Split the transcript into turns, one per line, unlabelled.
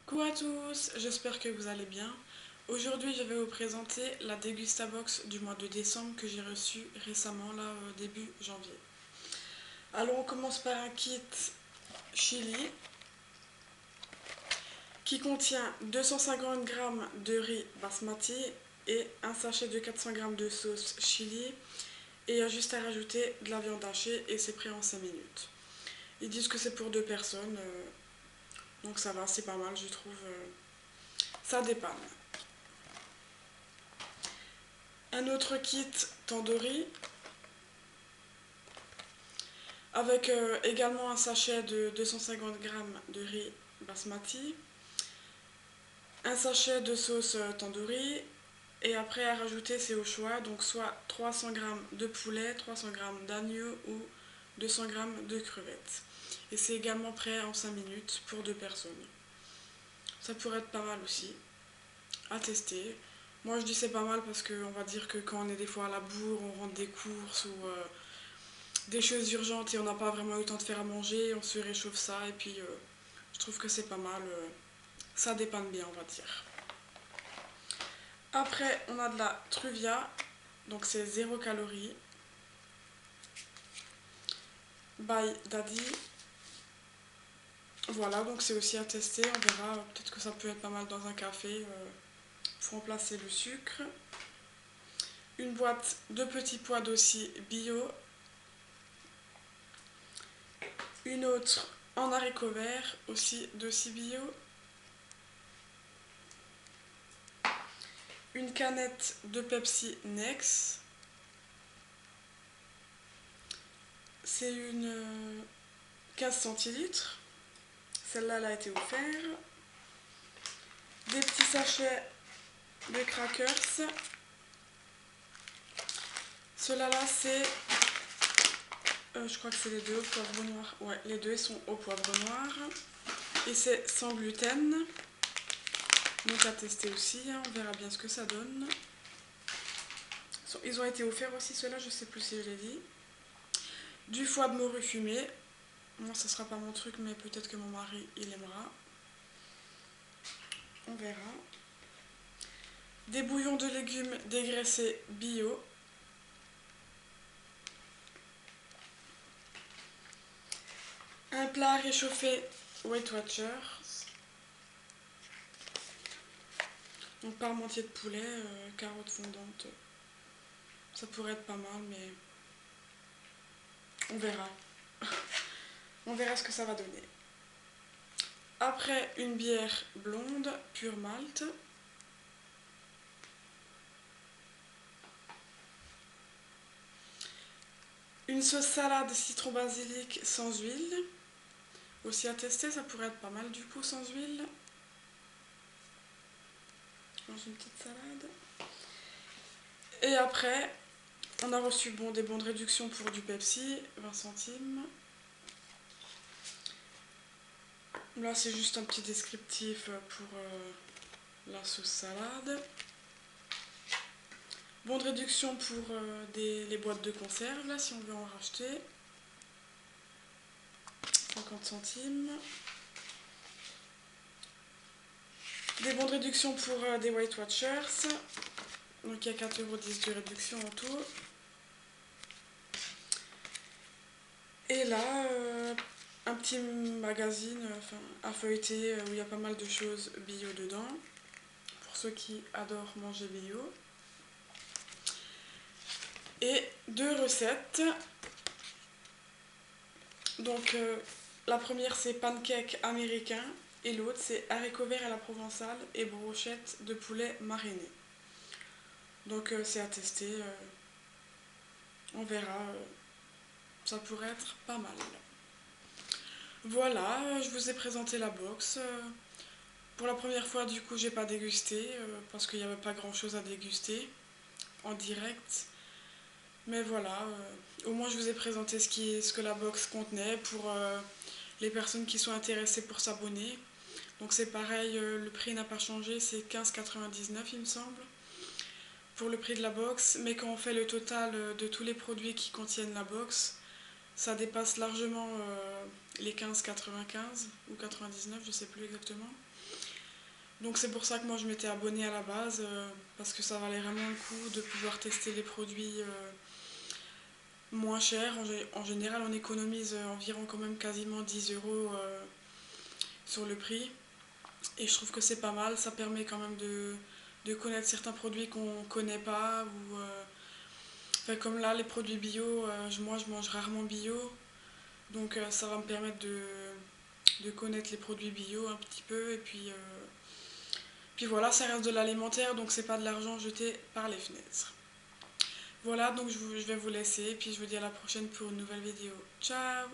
Coucou à tous, j'espère que vous allez bien. Aujourd'hui, je vais vous présenter la Dégustabox du mois de décembre que j'ai reçue récemment, là, début janvier. Alors, on commence par un kit chili qui contient 250 g de riz basmati et un sachet de 400 g de sauce chili. Et il y a juste à rajouter de la viande hachée et c'est prêt en 5 minutes. Ils disent que c'est pour 2 personnes, donc ça va, c'est pas mal, je trouve. Ça dépanne. Un autre kit tandoori avec également un sachet de 250 g de riz basmati, un sachet de sauce tandoori et après à rajouter c'est au choix, donc soit 300 g de poulet, 300 g d'agneau ou 200 g de crevettes. Et c'est également prêt en 5 minutes pour 2 personnes. Ça pourrait être pas mal aussi à tester. Moi je dis c'est pas mal parce qu'on va dire que quand on est des fois à la bourre, on rentre des courses ou des choses urgentes et on n'a pas vraiment eu le temps de faire à manger, on se réchauffe ça et puis je trouve que c'est pas mal, ça dépanne bien on va dire. Après on a de la Truvia, donc c'est 0 calories, by Daddy. Voilà, donc c'est aussi à tester, on verra, peut-être que ça peut être pas mal dans un café pour remplacer le sucre. Une boîte de petits pois d'aussi bio. Une autre en haricots verts, aussi d'aussi bio. Une canette de Pepsi Nex. C'est une 15 centilitres. Celle-là, elle a été offerte. Des petits sachets de crackers. Ceux-là, c'est... je crois que c'est les deux au poivre noir. Ouais, les deux sont au poivre noir. Et c'est sans gluten. Donc à tester aussi, hein, on verra bien ce que ça donne. Ils ont été offerts aussi, ceux-là, je sais plus si je l'ai dit. Du foie de morue fumé. Moi, ça sera pas mon truc, mais peut-être que mon mari, il aimera. On verra. Des bouillons de légumes dégraissés bio. Un plat réchauffé Weight Watchers. Donc parmentier de poulet, carottes fondantes. Ça pourrait être pas mal, mais on verra. On verra ce que ça va donner. Après, une bière blonde, pure malt. Une sauce salade citron basilic sans huile. Aussi à tester, ça pourrait être pas mal du coup sans huile. Je mange une petite salade. Et après, on a reçu des bons de réduction pour du Pepsi, 20 centimes. Là, c'est juste un petit descriptif pour la sauce salade. Bon de réduction pour les boîtes de conserve, là, si on veut en racheter. 50 centimes. Des bons de réduction pour des Weight Watchers. Donc il y a 4,10 € de réduction en tout. Et là, un petit magazine à feuilleter où il y a pas mal de choses bio dedans. Pour ceux qui adorent manger bio. Et 2 recettes. Donc la première c'est pancake américain et l'autre c'est haricots verts à la provençale et brochettes de poulet mariné. Donc c'est à tester, on verra, ça pourrait être pas mal. Voilà, je vous ai présenté la box. Pour la première fois du coup j'ai pas dégusté parce qu'il n'y avait pas grand chose à déguster en direct. Mais voilà, au moins je vous ai présenté ce que la box contenait pour les personnes qui sont intéressées pour s'abonner. Donc c'est pareil, le prix n'a pas changé, c'est 15,99 il me semble, pour le prix de la box. Mais quand on fait le total de tous les produits qui contiennent la box, ça dépasse largement les 15,95 ou 99, je sais plus exactement. Donc c'est pour ça que moi je m'étais abonnée à la base, parce que ça valait vraiment le coup de pouvoir tester les produits moins chers. En général, on économise environ quand même quasiment 10 euros sur le prix. Et je trouve que c'est pas mal, ça permet quand même de connaître certains produits qu'on connaît pas. Enfin, comme là, les produits bio, moi je mange rarement bio. Donc ça va me permettre de connaître les produits bio un petit peu. Et puis voilà, ça reste de l'alimentaire, donc c'est pas de l'argent jeté par les fenêtres. Voilà, donc je vais vous laisser, puis je vous dis à la prochaine pour une nouvelle vidéo. Ciao!